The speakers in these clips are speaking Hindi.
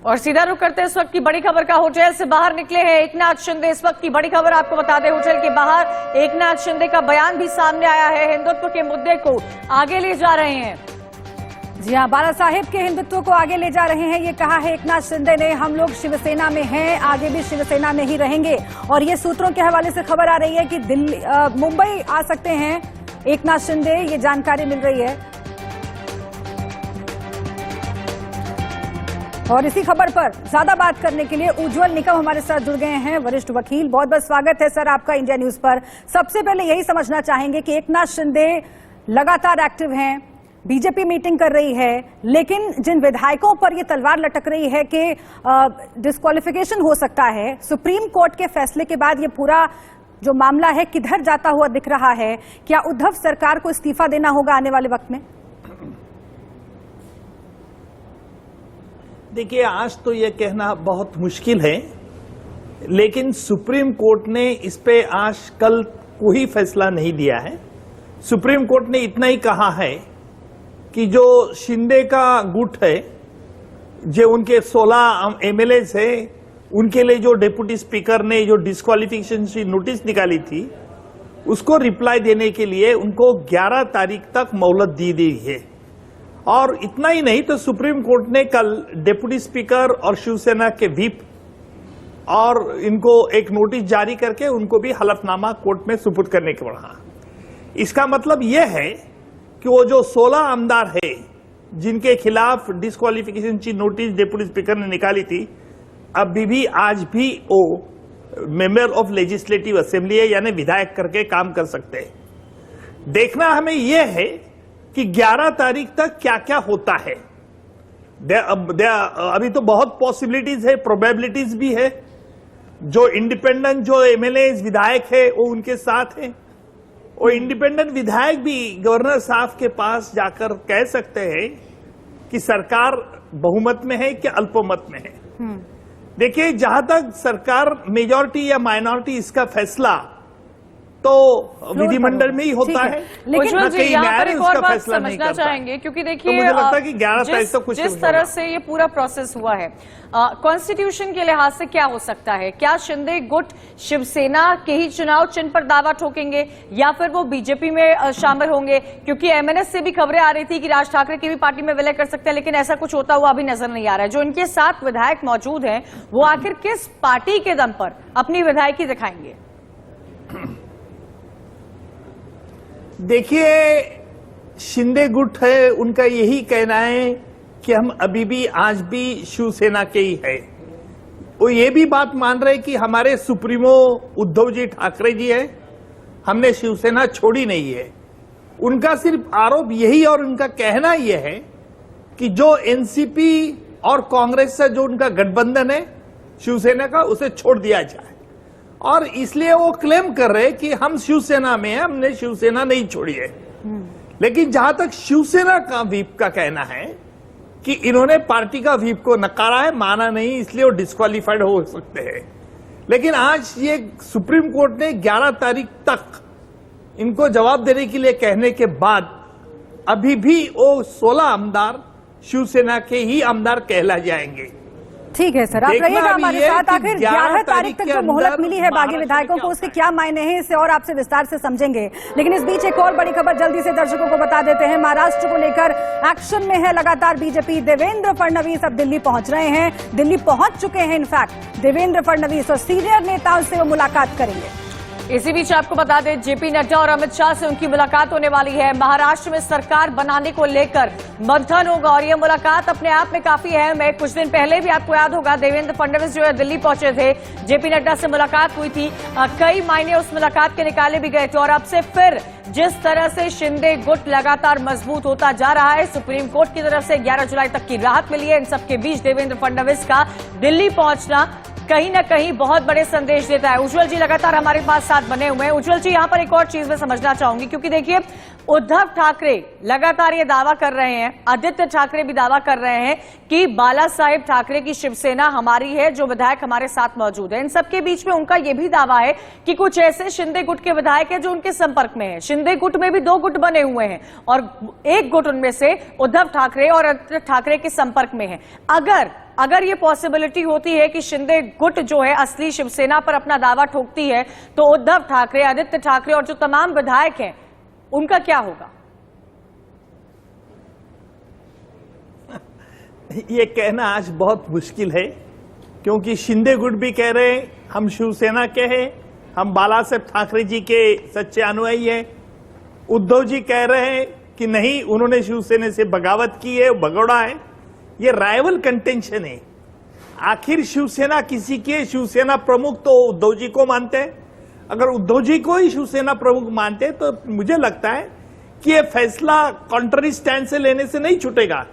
और सीधा रुख करते हैं इस वक्त की बड़ी खबर का। होटल से बाहर निकले हैं एकनाथ शिंदे। इस वक्त की बड़ी खबर आपको बता दें, होटल के बाहर एकनाथ शिंदे का बयान भी सामने आया है। हिंदुत्व के मुद्दे को आगे ले जा रहे हैं। जी हाँ, बाला साहेब के हिंदुत्व को आगे ले जा रहे हैं, ये कहा है एकनाथ शिंदे ने। हम लोग शिवसेना में हैं, आगे भी शिवसेना में ही रहेंगे। और ये सूत्रों के हवाले से खबर आ रही है कि दिल्ली मुंबई आ सकते हैं एकनाथ शिंदे, ये जानकारी मिल रही है। और इसी खबर पर ज्यादा बात करने के लिए उज्जवल निकम हमारे साथ जुड़ गए हैं, वरिष्ठ वकील। बहुत बहुत स्वागत है सर आपका इंडिया न्यूज पर। सबसे पहले यही समझना चाहेंगे कि एकनाथ शिंदे लगातार एक्टिव हैं, बीजेपी मीटिंग कर रही है, लेकिन जिन विधायकों पर ये तलवार लटक रही है कि डिस्क्वालिफिकेशन हो सकता है, सुप्रीम कोर्ट के फैसले के बाद ये पूरा जो मामला है किधर जाता हुआ दिख रहा है। क्या उद्धव सरकार को इस्तीफा देना होगा आने वाले वक्त में? देखिए, आज तो यह कहना बहुत मुश्किल है, लेकिन सुप्रीम कोर्ट ने इस पे आज कल कोई फैसला नहीं दिया है। सुप्रीम कोर्ट ने इतना ही कहा है कि जो शिंदे का गुट है, जो उनके 16 एमएलएस है, उनके लिए जो डिप्टी स्पीकर ने जो डिस्क्वालिफिकेशन की नोटिस निकाली थी, उसको रिप्लाई देने के लिए उनको 11 तारीख तक मोहलत दी गई है। और इतना ही नहीं, तो सुप्रीम कोर्ट ने कल डिप्टी स्पीकर और शिवसेना के व्हिप और इनको एक नोटिस जारी करके उनको भी हलफनामा कोर्ट में सुपुर्द करने को कहा। इसका मतलब यह है कि वो जो 16 आमदार है जिनके खिलाफ डिस्क्वालिफिकेशन की नोटिस डिप्टी स्पीकर ने निकाली थी, अभी भी आज भी वो मेंबर ऑफ लेजिस्लेटिव असेंबली है, यानी विधायक करके काम कर सकते हैं। देखना हमें यह है कि 11 तारीख तक क्या क्या होता है। अभी तो बहुत पॉसिबिलिटीज है, प्रोबेबिलिटीज भी है। जो इंडिपेंडेंट जो एमएलए विधायक है वो उनके साथ है, और इंडिपेंडेंट विधायक भी गवर्नर साहब के पास जाकर कह सकते हैं कि सरकार बहुमत में है कि अल्पमत में है। देखिए, जहां तक सरकार मेजॉरिटी या माइनॉरिटी इसका फैसला तो विधिमंडल में ही होता है, लेकिन जी यहाँ पर एक और बात समझना चाहेंगे, क्योंकि देखिए तो मुझे लगता है कि 11 तारीख तक कुछ जिस तरह से ये पूरा प्रोसेस हुआ है, कॉन्स्टिट्यूशन के लिहाज से क्या हो सकता है? क्या शिंदे गुट शिवसेना के ही चुनाव चिन्ह पर दावा ठोकेंगे या फिर वो बीजेपी में शामिल होंगे? क्योंकि एमएनएस से भी खबरें आ रही थी कि राज ठाकरे की भी पार्टी में विलय कर सकते हैं, लेकिन ऐसा कुछ होता हुआ अभी नजर नहीं आ रहा है। जो इनके 7 विधायक मौजूद हैं, वो आखिर किस पार्टी के दम पर अपनी विधायकी दिखाएंगे? देखिए, शिंदे गुट है, उनका यही कहना है कि हम अभी भी आज भी शिवसेना के ही है। वो ये भी बात मान रहे कि हमारे सुप्रीमो उद्धव जी ठाकरे जी है, हमने शिवसेना छोड़ी नहीं है। उनका सिर्फ आरोप यही और उनका कहना यह है कि जो एनसीपी और कांग्रेस से जो उनका गठबंधन है शिवसेना का, उसे छोड़ दिया जाए। और इसलिए वो क्लेम कर रहे कि हम शिवसेना में हैं, हमने शिवसेना नहीं छोड़ी है। लेकिन जहां तक शिवसेना का व्हिप का कहना है कि इन्होंने पार्टी का व्हिप को नकारा है, माना नहीं, इसलिए वो डिस्क्वालीफाइड हो सकते हैं। लेकिन आज ये सुप्रीम कोर्ट ने 11 तारीख तक इनको जवाब देने के लिए कहने के बाद अभी भी वो 16 आमदार शिवसेना के ही आमदार कहला जाएंगे। ठीक है सर, आप रहिएगा हमारे साथ। आखिर 11 तारीख तक जो मोहलत मिली है बागी विधायकों को, उसके क्या मायने हैं, इसे और आपसे विस्तार से समझेंगे। लेकिन इस बीच एक और बड़ी खबर जल्दी से दर्शकों को बता देते हैं। महाराष्ट्र को लेकर एक्शन में है लगातार बीजेपी। देवेंद्र फडणवीस अब दिल्ली पहुंच रहे हैं, दिल्ली पहुंच चुके हैं इनफैक्ट देवेंद्र फडणवीस, और सीनियर नेताओं से वो मुलाकात करेंगे। इसी बीच आपको बता दें, जेपी नड्डा और अमित शाह से उनकी मुलाकात होने वाली है। महाराष्ट्र में सरकार बनाने को लेकर मंथन होगा और यह मुलाकात अपने आप में काफी अहम है। कुछ दिन पहले भी आपको याद होगा, देवेंद्र फडणवीस जो है दिल्ली पहुंचे थे, जेपी नड्डा से मुलाकात हुई थी, कई मायने उस मुलाकात के निकाले भी गए थे। और अब से फिर जिस तरह से शिंदे गुट लगातार मजबूत होता जा रहा है, सुप्रीम कोर्ट की तरफ से 11 जुलाई तक की राहत मिली है, इन सबके बीच देवेंद्र फडणवीस का दिल्ली पहुंचना कहीं ना कहीं बहुत बड़े संदेश देता है। उज्जवल जी लगातार हमारे पास साथ बने हुए हैं। उज्जवल जी, यहाँ पर एक और चीज मैं समझना चाहूंगी, क्योंकि देखिए उद्धव ठाकरे लगातार ये दावा कर रहे हैं, आदित्य ठाकरे भी दावा कर रहे हैं कि बाला साहेब ठाकरे की शिवसेना हमारी है, जो विधायक हमारे साथ मौजूद है। इन सबके बीच में उनका यह भी दावा है कि कुछ ऐसे शिंदे गुट के विधायक हैं जो उनके संपर्क में हैं। शिंदे गुट में भी 2 गुट बने हुए हैं और एक गुट उनमें से उद्धव ठाकरे और आदित्य ठाकरे के संपर्क में है। अगर ये पॉसिबिलिटी होती है कि शिंदे गुट जो है असली शिवसेना पर अपना दावा ठोकती है, तो उद्धव ठाकरे, आदित्य ठाकरे और जो तमाम विधायक हैं उनका क्या होगा? ये कहना आज बहुत मुश्किल है, क्योंकि शिंदे गुट भी कह रहे हैं हम शिवसेना के हैं, हम बाला साहेब ठाकरे जी के सच्चे अनुयायी हैं। उद्धव जी कह रहे हैं कि नहीं, उन्होंने शिवसेना से बगावत की है, भगोड़ा है। ये राइवल कंटेंशन है। आखिर शिवसेना किसी के शिवसेना प्रमुख तो उद्धव जी को मानते हैं। अगर उद्धव जी को ही शिवसेना प्रमुख मानते हैं तो मुझे लगता है कि ये फैसला कॉन्ट्ररी स्टैंड से लेने से नहीं छूटेगा।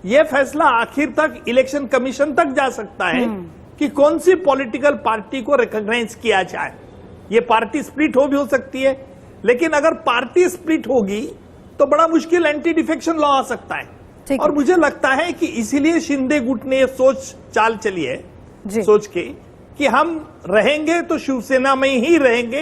ये फैसला आखिर तक इलेक्शन कमीशन तक जा सकता है कि कौन सी पॉलिटिकल पार्टी को रिकॉग्नाइज किया जाए। ये पार्टी स्प्लिट भी हो सकती है, लेकिन अगर पार्टी स्प्लिट होगी तो बड़ा मुश्किल एंटी डिफेक्शन लॉ आ सकता है। और मुझे लगता है कि इसीलिए शिंदे गुट ने सोच चाल चली है, सोच के कि हम रहेंगे तो शिवसेना में ही रहेंगे,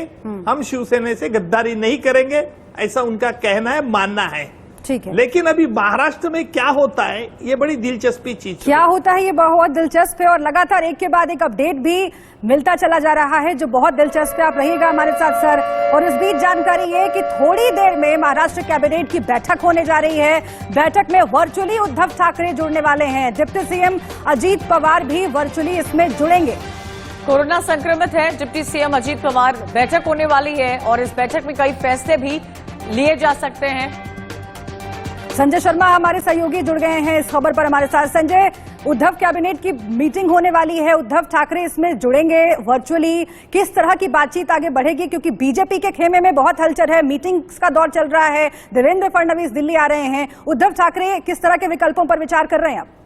हम शिवसेना से गद्दारी नहीं करेंगे, ऐसा उनका कहना है, मानना है। ठीक है, लेकिन अभी महाराष्ट्र में क्या होता है, ये बड़ी दिलचस्पी चीज क्या होता है, ये बहुत दिलचस्प है और लगातार एक के बाद एक अपडेट भी मिलता चला जा रहा है जो बहुत दिलचस्प है। आप रहिएगा हमारे साथ सर। और इस बीच जानकारी है कि थोड़ी देर में महाराष्ट्र कैबिनेट की बैठक होने जा रही है। बैठक में वर्चुअली उद्धव ठाकरे जुड़ने वाले हैं। डिप्टी सीएम अजीत पवार भी वर्चुअली इसमें जुड़ेंगे। कोरोना संक्रमित है डिप्टी सीएम अजीत पवार, बैठक होने वाली है और इस बैठक में कई फैसले भी लिए जा सकते हैं। संजय शर्मा हमारे सहयोगी जुड़ गए हैं इस खबर पर हमारे साथ। संजय, उद्धव कैबिनेट की मीटिंग होने वाली है, उद्धव ठाकरे इसमें जुड़ेंगे वर्चुअली, किस तरह की बातचीत आगे बढ़ेगी? क्योंकि बीजेपी के खेमे में बहुत हलचल है, मीटिंग्स का दौर चल रहा है, देवेंद्र फडणवीस दिल्ली आ रहे हैं, उद्धव ठाकरे किस तरह के विकल्पों पर विचार कर रहे हैं?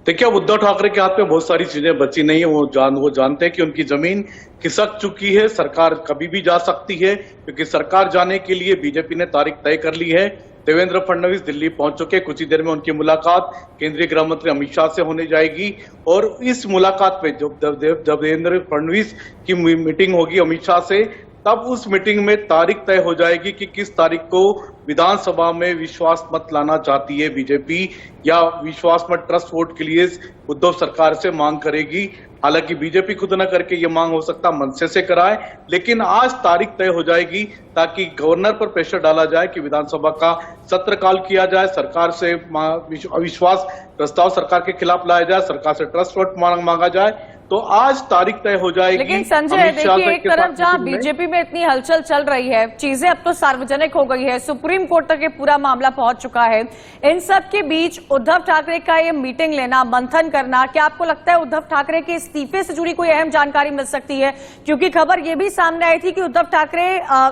देखिए, अब उद्धव ठाकरे के हाथ में बहुत सारी चीजें बची नहीं है। वो जानते हैं कि उनकी जमीन खिसक चुकी है, सरकार कभी भी जा सकती है, क्योंकि सरकार जाने के लिए बीजेपी ने तारीख तय कर ली है। देवेंद्र फडणवीस दिल्ली पहुंच चुके, कुछ ही देर में उनकी मुलाकात केंद्रीय गृह मंत्री अमित शाह से होने जाएगी और इस मुलाकात में जब देवेंद्र फडणवीस की मीटिंग होगी अमित शाह से, तब उस मीटिंग में तारीख तय हो जाएगी कि किस तारीख को विधानसभा में विश्वास मत लाना चाहती है बीजेपी, या विश्वास मत ट्रस्ट वोट के लिए उद्धव सरकार से मांग करेगी। हालांकि बीजेपी खुद न करके ये मांग हो सकता मनसे से कराए, लेकिन आज तारीख तय हो जाएगी ताकि गवर्नर पर प्रेशर डाला जाए कि विधानसभा का सत्र काल किया जाए, सरकार से अविश्वास प्रस्ताव सरकार के खिलाफ लाया जाए, सरकार से ट्रस्ट वोट मांगा जाए। तो आज तारीख तय हो जाएगी। लेकिन संजय, देखिए, एक तरफ जहां बीजेपी में इतनी हलचल चल रही है, चीजें अब तो सार्वजनिक हो गई है, सुप्रीम कोर्ट तक ये पूरा मामला पहुंच चुका है, इन सब के बीच उद्धव ठाकरे का ये मीटिंग लेना, मंथन करना, क्या आपको लगता है उद्धव ठाकरे के इस्तीफे से जुड़ी कोई अहम जानकारी मिल सकती है? क्योंकि खबर ये भी सामने आई थी कि उद्धव ठाकरे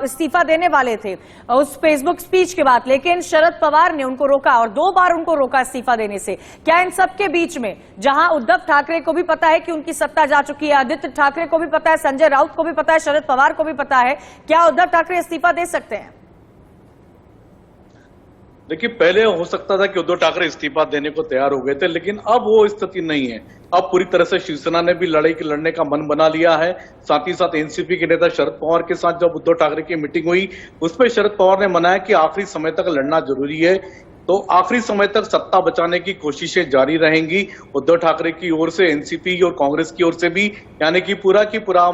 इस्तीफा देने वाले थे उस फेसबुक स्पीच के बाद, लेकिन शरद पवार ने उनको रोका और 2 बार उनको रोका इस्तीफा देने से। क्या इन सब के बीच में, जहां उद्धव ठाकरे को भी पता है कि उनकी सत्ता जा चुकी है, आदित्य ठाकरे को भी पता है, संजय राउत को भी पता है, शरद पवार को भी पता है, क्या उद्धव ठाकरे इस्तीफा दे सकते हैं? देखिए, पहले हो सकता था कि उद्धव ठाकरे इस्तीफा देने को तैयार हो गए थे, लेकिन अब वो स्थिति नहीं है। अब पूरी तरह से शिवसेना ने भी लड़ने का मन बना लिया है। साथ ही साथ एनसीपी के नेता शरद पवार के साथ जब उद्धव ठाकरे की मीटिंग हुई, उसमें शरद पवार ने मनाया कि आखिरी समय तक लड़ना जरूरी है, तो आखिरी समय तक सत्ता बचाने की कोशिशें जारी रहेंगी। उद्धव ठाकरे की ओर से, एनसीपी और कांग्रेस की ओर से भी, यानी कि पूरा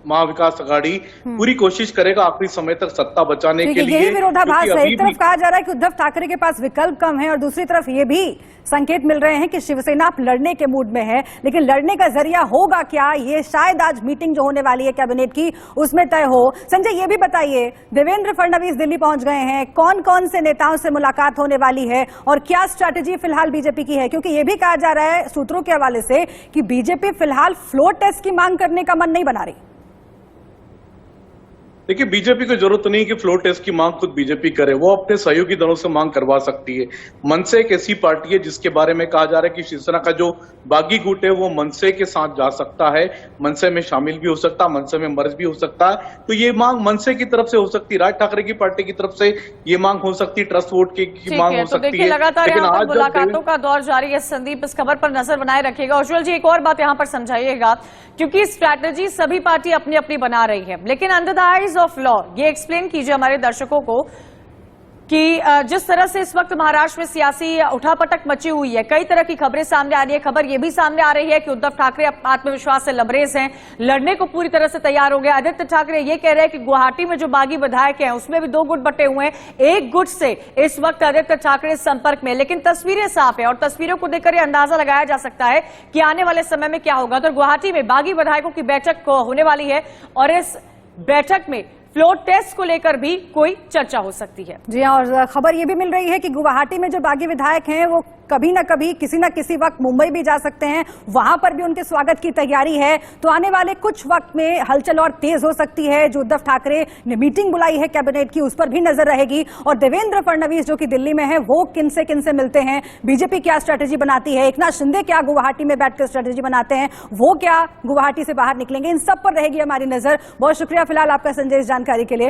महाविकास अघाड़ी पूरी कोशिश करेगा आखिरी समय तक सत्ता बचाने के लिए। यही विरोधाभास है, एक तरफ कहा जा रहा है कि उद्धव ठाकरे के पास विकल्प कम है और दूसरी तरफ ये भी संकेत मिल रहे हैं कि शिवसेना आप लड़ने के मूड में है, लेकिन लड़ने का जरिया होगा क्या, ये शायद आज मीटिंग जो होने वाली है कैबिनेट की उसमें तय हो। संजय, ये भी बताइए, देवेंद्र फडणवीस दिल्ली पहुंच गए हैं, कौन कौन से नेताओं से मुलाकात होने वाली है और क्या स्ट्रैटेजी फिलहाल बीजेपी की है? क्योंकि ये भी कहा जा रहा है सूत्रों के हवाले से कि बीजेपी फिलहाल फ्लोर टेस्ट की मांग करने का मन नहीं बना रही। देखिए, बीजेपी को जरूरत नहीं कि फ्लोर टेस्ट की मांग खुद बीजेपी करे, वो अपने सहयोगी दलों से मांग करवा सकती है। मनसे एक ऐसी पार्टी है जिसके बारे में कहा जा रहा है कि शिवसेना का जो बागी गुट है वो मनसे के साथ जा सकता है, मनसे में शामिल भी हो सकता है, मनसे में मर्ज भी हो सकता है। तो ये मांग मनसे की तरफ से हो सकती है, राज ठाकरे की पार्टी की तरफ से ये मांग हो सकती है, ट्रस्ट वोट की मांग हो तो सकती देखिए है। लगातार लेकिन यहाँ पर आज जब मुलाकातों का दौर जारी है। संदीप, इस खबर पर नजर बनाए रखिएगा। उज्जवल जी, एक और बात यहाँ पर समझाइएगा, क्योंकि स्ट्रैटेजी सभी पार्टी अपनी अपनी बना रही है, लेकिन under the eyes of law ये एक्सप्लेन कीजिए हमारे दर्शकों को कि जिस तरह से इस वक्त महाराष्ट्र में सियासी उठापटक मची हुई है, कई तरह की खबरें सामने आ रही है। खबर यह भी सामने आ रही है कि उद्धव ठाकरे आत्मविश्वास से लबरेज हैं, लड़ने को पूरी तरह से तैयार हो गए। आदित्य ठाकरे ये कह रहे हैं कि गुवाहाटी में जो बागी विधायक हैं उसमें भी 2 गुट बटे हुए हैं, एक गुट से इस वक्त आदित्य ठाकरे संपर्क में, लेकिन तस्वीरें साफ है और तस्वीरों को देखकर यह अंदाजा लगाया जा सकता है कि आने वाले समय में क्या होगा। तो गुवाहाटी में बागी विधायकों की बैठक होने वाली है और इस बैठक में फ्लोर टेस्ट को लेकर भी कोई चर्चा हो सकती है। जी हाँ, और खबर ये भी मिल रही है कि गुवाहाटी में जो बागी विधायक हैं वो कभी ना कभी किसी ना किसी वक्त मुंबई भी जा सकते हैं, वहां पर भी उनके स्वागत की तैयारी है। तो आने वाले कुछ वक्त में हलचल और तेज हो सकती है। जो उद्धव ठाकरे ने मीटिंग बुलाई है कैबिनेट की, उस पर भी नजर रहेगी। और देवेंद्र फडणवीस जो कि दिल्ली में है, वो किन से मिलते हैं, बीजेपी क्या स्ट्रैटेजी बनाती है, एकनाथ शिंदे क्या गुवाहाटी में बैठकर स्ट्रैटेजी बनाते हैं, वो क्या गुवाहाटी से बाहर निकलेंगे, इन सब पर रहेगी हमारी नजर। बहुत शुक्रिया फिलहाल आपका संजय इस जानकारी के लिए।